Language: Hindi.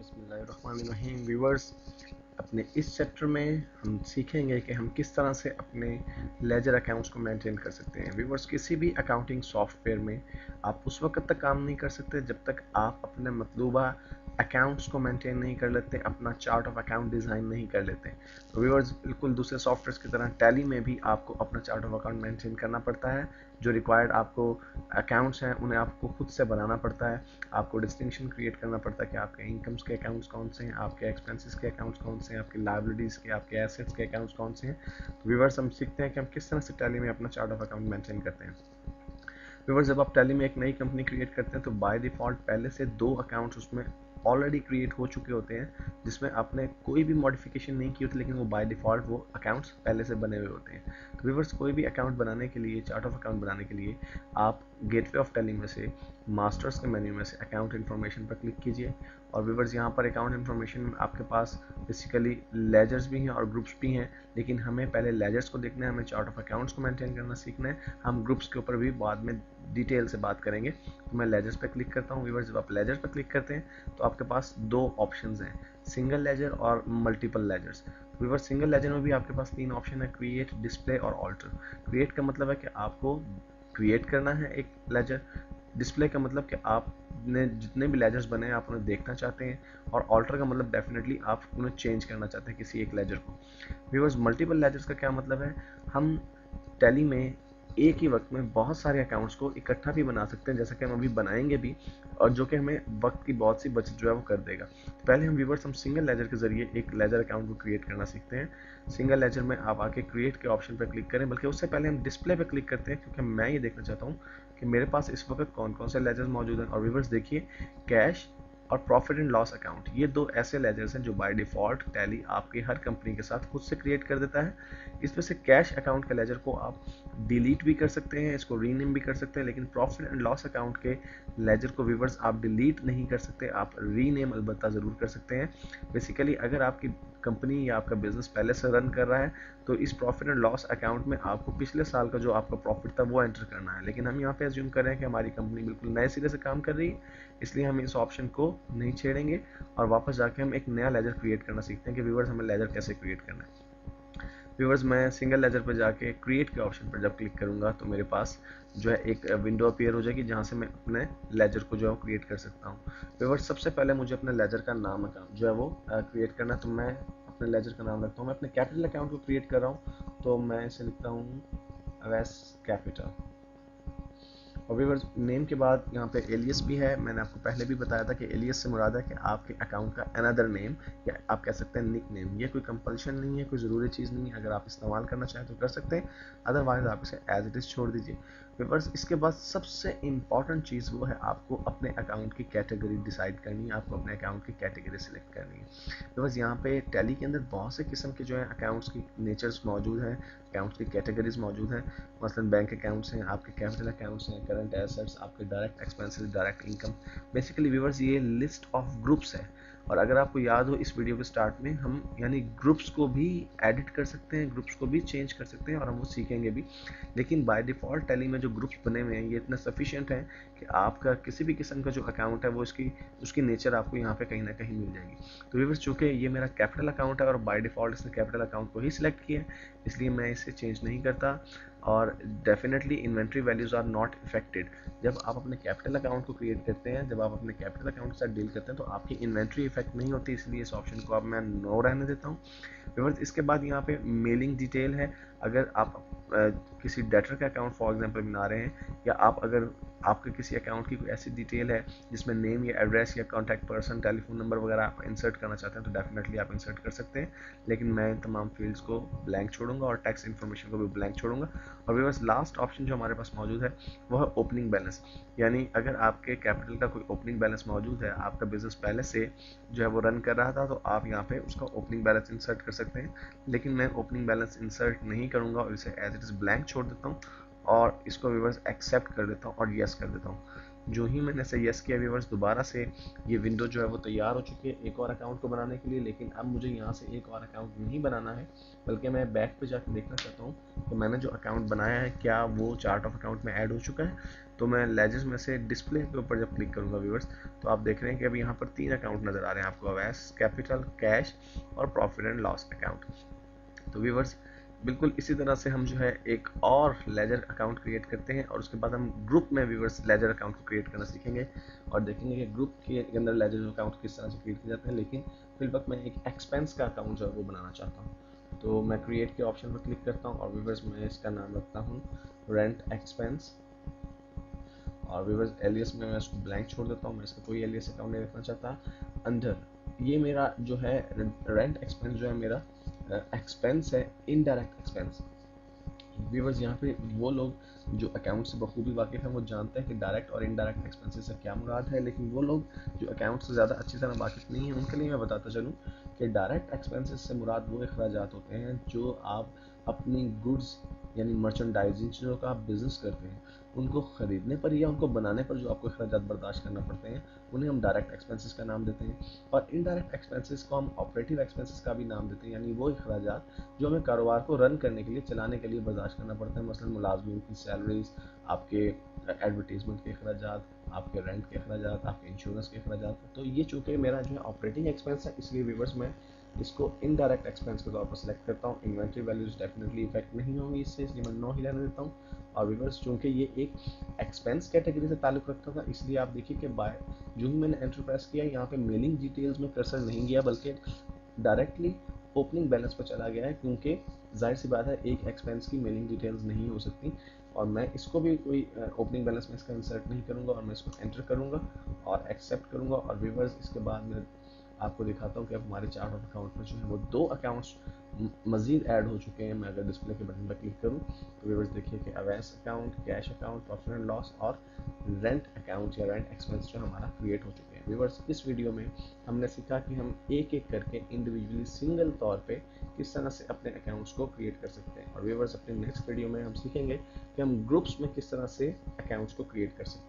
बिस्मिल्लाहिर्रहमानिर्रहीम व्यूवर्स, अपने इस चैप्टर में हम सीखेंगे कि हम किस तरह से अपने लेजर अकाउंट्स को मेंटेन कर सकते हैं। व्यूवर्स, किसी भी अकाउंटिंग सॉफ्टवेयर में आप उस वक्त तक काम नहीं कर सकते जब तक आप अपने मतलूबा अकाउंट्स को मेंटेन नहीं कर लेते, अपना चार्ट ऑफ अकाउंट डिज़ाइन नहीं कर लेते। तो व्यूवर्स, बिल्कुल दूसरे सॉफ्टवेयर्स की तरह टैली में भी आपको अपना चार्ट ऑफ अकाउंट मेंटेन करना पड़ता है। जो रिक्वायर्ड आपको अकाउंट्स हैं उन्हें आपको खुद से बनाना पड़ता है। आपको डिस्टिंक्शन क्रिएट करना पड़ता है कि आपके इनकम्स के अकाउंट्स कौन से हैं, आपके एक्सपेंसेस के अकाउंट्स कौन से हैं, आपके लायबिलिटीज़ के, आपके एसेट्स के अकाउंट्स कौन से हैं। तो व्यूवर्स, हम सीखते हैं कि हम किस तरह से टैली में अपना चार्ट ऑफ अकाउंट मेंटेन करते हैं। व्यूवर्स, जब आप टैली में एक नई कंपनी क्रिएट करते हैं तो बाय डिफ़ॉल्ट पहले से 2 अकाउंट्स उसमें ऑलरेडी क्रिएट हो चुके होते हैं, जिसमें आपने कोई भी मॉडिफिकेशन नहीं की होती, लेकिन वो बाय डिफ़ॉल्ट वो अकाउंट्स पहले से बने हुए होते हैं। तो व्यूवर्स, कोई भी अकाउंट बनाने के लिए, चार्ट ऑफ अकाउंट बनाने के लिए आप गेटवे ऑफ टैली में से मास्टर्स के मेन्यू में से अकाउंट इन्फॉर्मेशन पर क्लिक कीजिए। और व्यूवर्स, यहाँ पर अकाउंट इन्फॉर्मेशन में आपके पास बेसिकली लेजर्स भी हैं और ग्रुप्स भी हैं, लेकिन हमें पहले लेजर्स को देखना है, हमें चार्ट ऑफ अकाउंट्स को मेंटेन करना सीखना है। हम ग्रुप्स के ऊपर भी बाद में डिटेल से बात करेंगे। तो मैं लेजर्स पर क्लिक करता हूँ। व्यूवर्स, जब आप लेजर्स पर क्लिक करते हैं तो आपके पास 2 ऑप्शंस हैं, सिंगल लेजर और multiple ledgers. Viewers, single ledger में भी आपके पास 3 ऑप्शन है, क्रिएट, डिस्प्ले और ऑल्टर। क्रिएट का मतलब है कि आपको क्रिएट करना है एक लेजर। डिस्प्ले का मतलब कि आपने जितने भी लेजर्स बने हैं आप उन्हें देखना चाहते हैं। और ऑल्टर का मतलब डेफिनेटली आप उन्हें चेंज करना चाहते हैं किसी एक लेजर को। व्यूअर्स, मल्टीपल लेजर्स का क्या मतलब है, हम टैली में एक ही वक्त में बहुत सारे अकाउंट्स को इकट्ठा भी बना सकते हैं, जैसा कि हम अभी बनाएंगे भी, और जो कि हमें वक्त की बहुत सी बचत जो है वो कर देगा। तो पहले हम व्यूवर्स हम सिंगल लेजर के जरिए एक लेजर अकाउंट को क्रिएट करना सीखते हैं। सिंगल लेजर में आप आके क्रिएट के ऑप्शन पर क्लिक करें, बल्कि उससे पहले हम डिस्प्ले पर क्लिक करते हैं, क्योंकि मैं ये देखना चाहता हूँ कि मेरे पास इस वक्त कौन कौन से लेजर्स मौजूद हैं। और व्यूवर्स देखिए, कैश और प्रॉफिट एंड लॉस अकाउंट, ये 2 ऐसे लेजर्स हैं जो बाय डिफ़ॉल्ट टैली आपकी हर कंपनी के साथ खुद से क्रिएट कर देता है। इसमें से कैश अकाउंट के लेजर को आप डिलीट भी कर सकते हैं, इसको रीनेम भी कर सकते हैं, लेकिन प्रॉफिट एंड लॉस अकाउंट के लेजर को व्यूवर्स आप डिलीट नहीं कर सकते, आप रीनेम अलबत्ता ज़रूर कर सकते हैं। बेसिकली अगर आपकी कंपनी या आपका बिजनेस पहले से रन कर रहा है तो इस प्रॉफिट एंड लॉस अकाउंट में आपको पिछले साल का जो आपका प्रॉफिट था वो एंटर करना है। लेकिन हम यहाँ पे अज्यूम कर रहे हैं कि हमारी कंपनी बिल्कुल नए सिरे से काम कर रही है, इसलिए हम इस ऑप्शन को नहीं छेड़ेंगे और वापस जाके हम एक नया लेजर क्रिएट करना सीखते हैं कि व्यूवर्स हमें लेजर कैसे क्रिएट करना है। व्यूवर्स, मैं सिंगल लेजर पर जाके क्रिएट के ऑप्शन पर जब क्लिक करूंगा तो मेरे पास जो है एक विंडो अपीयर हो जाएगी, जहां से मैं अपने लेजर को जो है क्रिएट कर सकता हूं। व्यूवर्स, सबसे पहले मुझे अपने लेजर का नाम जो है वो क्रिएट करना है। तो मैं अपने लेजर का नाम रखता हूँ, मैं अपने कैपिटल अकाउंट को क्रिएट कर रहा हूँ, तो मैं इसे लिखता हूँ अवैस कैपिटल। और व्यूअर्स, नेम के बाद यहाँ पे एलियस भी है। मैंने आपको पहले भी बताया था कि एलियस से मुराद है कि आपके अकाउंट का अनदर नेम, या आप कह सकते हैं निक नेम। ये कोई कंपल्शन नहीं है, कोई ज़रूरी चीज़ नहीं है, अगर आप इस्तेमाल करना चाहें तो कर सकते हैं, अदरवाइज आप इसे एज इट इज़ छोड़ दीजिए। व्यूअर्स, इसके बाद सबसे इंपॉर्टेंट चीज़ वो है आपको अपने अकाउंट की कैटेगरी डिसाइड करनी है, आपको अपने अकाउंट की कैटेगरी सिलेक्ट करनी है। व्यूअर्स, यहाँ पे टैली के अंदर बहुत से किस्म के जो है अकाउंट्स की नेचर्स मौजूद हैं, अकाउंट्स की कैटेगरीज मौजूद हैं। मसलन बैंक अकाउंट्स हैं, आपके कैपिटल अकाउंट्स हैं, करंट एसेट्स, आपके direct expenses, direct income. Basically viewers, ये लिस्ट ऑफ ग्रुप्स है। और अगर आपको याद हो, इस वीडियो के स्टार्ट में हम यानी ग्रुप्स को भी एडिट कर सकते हैं, ग्रुप्स को भी चेंज कर सकते हैं, और हम वो सीखेंगे भी। लेकिन बाय डिफ़ॉल्ट टैली में जो ग्रुप्स बने हुए हैं ये इतना सफिशिएंट है कि आपका किसी भी किस्म का जो अकाउंट है वो उसकी नेचर आपको यहाँ पे कहीं ना कहीं मिल जाएगी। तो व्यूअर्स, चूंकि ये मेरा कैपिटल अकाउंट है और बाय डिफ़ॉल्ट इसने कैपिटल अकाउंट को ही सिलेक्ट किया है, इसलिए मैं इसे चेंज नहीं करता। और definitely inventory values are not affected. जब आप अपने कैपिटल अकाउंट को क्रिएट करते हैं, जब आप अपने कैपिटल अकाउंट के साथ डील करते हैं, तो आपकी इन्वेंट्री इफेक्ट नहीं होती, इसलिए इस ऑप्शन को अब मैं नो रहने देता हूँ। व्यूअर्स, इसके बाद यहाँ पे मेलिंग डिटेल है। अगर आप किसी डेटर का अकाउंट फॉर एग्जांपल बना रहे हैं, या आप अगर आपके किसी अकाउंट की कोई ऐसी डिटेल है जिसमें नेम या एड्रेस या कॉन्टैक्ट पर्सन, टेलीफोन नंबर वगैरह आप इंसर्ट करना चाहते हैं, तो डेफिनेटली आप इंसर्ट कर सकते हैं। लेकिन मैं इन तमाम फील्ड्स को ब्लैंक छोड़ूंगा और टैक्स इन्फॉर्मेशन को भी ब्लैंक छोड़ूंगा। और व्यूअर्स, लास्ट ऑप्शन जो हमारे पास मौजूद है वो है ओपनिंग बैलेंस। यानी अगर आपके कैपिटल का कोई ओपनिंग बैलेंस मौजूद है, आपका बिजनेस पहले से जो है वो रन कर रहा था, तो आप यहाँ पे उसका ओपनिंग बैलेंस इंसर्ट कर सकते हैं। लेकिन मैं ओपनिंग बैलेंस इंसर्ट नहीं करूँगा और इसे एज इट इज़ ब्लैंक छोड़ देता हूँ, और इसको व्यूअर्स एक्सेप्ट कर देता हूँ और यस कर देता हूँ। जो ही मैंने इसे यस किया व्यूअर्स, दोबारा से ये विंडो जो है वो तैयार हो चुकी है एक और अकाउंट को बनाने के लिए। लेकिन अब मुझे यहाँ से एक और अकाउंट नहीं बनाना है, बल्कि मैं बैक पे जाकर देखना चाहता हूँ तो मैंने जो अकाउंट बनाया है क्या वो चार्ट ऑफ अकाउंट में ऐड हो चुका है। तो मैं लेजर्स में से डिस्प्ले के ऊपर जब क्लिक करूंगा व्यूअर्स, तो आप देख रहे हैं कि अभी यहाँ पर 3 अकाउंट नज़र आ रहे हैं आपको, अवैस, कैपिटल, कैश और प्रॉफिट एंड लॉस अकाउंट। तो व्यूअर्स बिल्कुल इसी तरह से हम जो है एक और लेजर अकाउंट क्रिएट करते हैं और उसके बाद हम ग्रुप में व्यूअर्स लेजर अकाउंट को क्रिएट करना सीखेंगे और देखेंगे कि ग्रुप के अंदर लेजर अकाउंट किस तरह से क्रिएट किए जाते हैं। लेकिन फिलहाल मैं एक एक्सपेंस का अकाउंट जो है वो बनाना चाहता हूँ। तो मैं क्रिएट के ऑप्शन पर क्लिक करता हूँ और व्यूअर्स मैं इसका नाम रखता हूँ रेंट एक्सपेंस। और व्यूअर्स एलियस में मैं इसको ब्लैंक छोड़ देता हूँ, मैं इसका कोई एलियस अकाउंट नहीं रखना चाहता। अंदर ये मेरा जो है रेंट एक्सपेंस जो है मेरा एक्सपेंस है, इनडायरेक्ट एक्सपेंस। व्यूअर्स यहाँ पे वो लोग जो अकाउंट से बखूबी वाकिफ हैं वो जानते हैं कि डायरेक्ट और इनडायरेक्ट एक्सपेंसेस से क्या मुराद है, लेकिन वो लोग जो अकाउंट से ज़्यादा अच्छी तरह वाकिफ नहीं है उनके लिए मैं बताता चलूँ कि डायरेक्ट एक्सपेंसेस से मुराद वो अखराजात होते हैं जो आप अपनी गुड्स यानी मर्चेंडाइजिंग चीज़ों का आप बिज़नेस करते हैं, उनको ख़रीदने पर या उनको बनाने पर जो आपको अखराजात बर्दाश्त करना पड़ते हैं उन्हें हम डायरेक्ट एक्सपेंसेस का नाम देते हैं। और इनडायरेक्ट एक्सपेंसेस को हम ऑपरेटिव एक्सपेंसेस का भी नाम देते हैं, यानी वो अखराजात जो हमें कारोबार को रन करने के लिए, चलाने के लिए बर्दाश्त करना पड़ता है। मसलन मुलाजमीन की सैलरीज, आपके एडवर्टीजमेंट के अखराजात, आपके रेंट के अखराजात, आपके इंश्योरेंस के अखराजात। तो ये चूँकि मेरा जो है ऑपरेटिंग एक्सपेंस है, इसलिए व्यूअर्स मैं इसको इनडायरेक्ट एक्सपेंस के तौर पर सिलेक्ट करता हूँ। इन्वेंट्री वैल्यूज डेफिनेटली इफेक्ट नहीं होंगी इससे, इसलिए मैं नो ही रहने देता हूँ। और व्यूअर्स चूँकि ये एक एक्सपेंस कैटेगरी से ताल्लुक़ रखता था, इसलिए आप देखिए कि जो ही मैंने एंटर प्रेस किया यहाँ पे मेलिंग डिटेल्स में कर्सर नहीं गया, बल्कि डायरेक्टली ओपनिंग बैलेंस पर चला गया है, क्योंकि जाहिर सी बात है एक एक्सपेंस की मेलिंग डिटेल्स नहीं हो सकती। और मैं इसको भी कोई ओपनिंग बैलेंस में इसका इंसर्ट नहीं करूँगा और मैं इसको एंटर करूँगा और एक्सेप्ट करूँगा। और व्यूअर्स इसके बाद मैं आपको दिखाता हूँ कि अब हमारे चार्ट ऑफ अकाउंट में जो है वो 2 अकाउंट्स मजीद ऐड हो चुके हैं। मैं अगर डिस्प्ले के बटन पर क्लिक करूँ तो व्यूअर्स देखिए कि Awais account, cash account, profit and loss और रेंट अकाउंट या रेंट एक्सपेंस जो हमारा क्रिएट हो चुके हैं। व्यूअर्स इस वीडियो में हमने सीखा कि हम एक एक करके इंडिविजुअली सिंगल तौर पे किस तरह से अपने अकाउंट्स को क्रिएट कर सकते हैं। और व्यूअर्स अपने नेक्स्ट वीडियो में हम सीखेंगे कि हम ग्रुप्स में किस तरह से अकाउंट्स को क्रिएट कर सकते हैं।